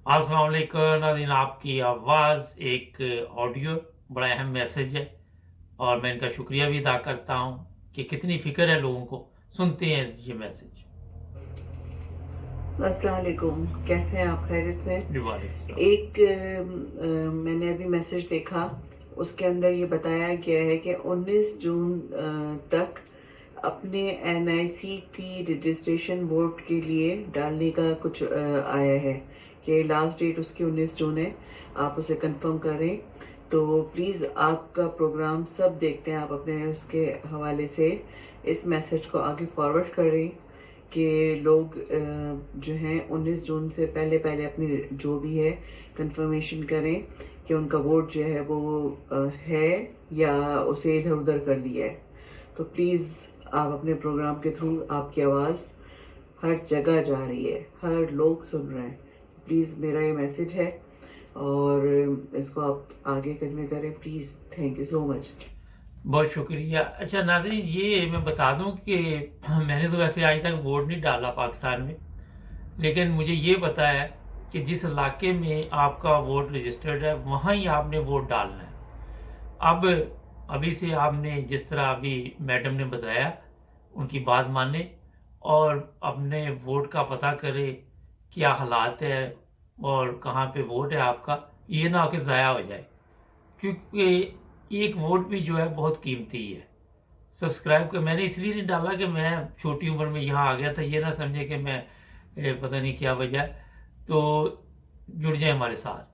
अस्सलाम वालेकुम नाज़रीन, आपकी आवाज़ एक ऑडियो बड़ा अहम मैसेज है और मैं इनका शुक्रिया भी अदा करता हूँ कि कितनी फ़िक्र है लोगों को। सुनते हैं ये मैसेज। अस्सलाम वालेकुम, कैसे हैं आप? खैरियत से? जी वालेकुम सलाम। मैंने अभी मैसेज देखा, उसके अंदर ये बताया गया है कि 19 जून तक अपने एनआईसी की रजिस्ट्रेशन वोट के लिए डालने का कुछ आया है कि लास्ट डेट उसकी 19 जून है। आप उसे कंफर्म करें। तो प्लीज़ आपका प्रोग्राम सब देखते हैं, आप अपने उसके हवाले से इस मैसेज को आगे फॉरवर्ड करें कि लोग जो हैं 19 जून से पहले पहले अपनी जो भी है कंफर्मेशन करें कि उनका वोट जो है वो है या उसे इधर उधर कर दिया है। तो प्लीज़ आप अपने प्रोग्राम के थ्रू आपकी आवाज़ हर जगह जा रही है, हर लोग सुन रहे हैं। प्लीज़ मेरा ये मैसेज है और इसको आप आगे कंटिन्यू करें please. Thank you so much. बहुत शुक्रिया। अच्छा नाज़रीन, ये मैं बता दूँ कि मैंने तो वैसे आज तक वोट नहीं डाला पाकिस्तान में, लेकिन मुझे ये पता है कि जिस इलाके में आपका वोट रजिस्टर्ड है वहाँ ही आपने वोट डालना है। अब अभी से आपने जिस तरह अभी मैडम ने बताया उनकी बात माने और अपने वोट का पता करें क्या हालात है और कहाँ पे वोट है आपका, ये ना हो कि ज़ाया हो जाए, क्योंकि एक वोट भी जो है बहुत कीमती है। सब्सक्राइब कर मैंने इसलिए नहीं डाला कि मैं छोटी उम्र में यहाँ आ गया था, ये ना समझे कि मैं पता नहीं क्या वजह। तो जुड़ जाए हमारे साथ।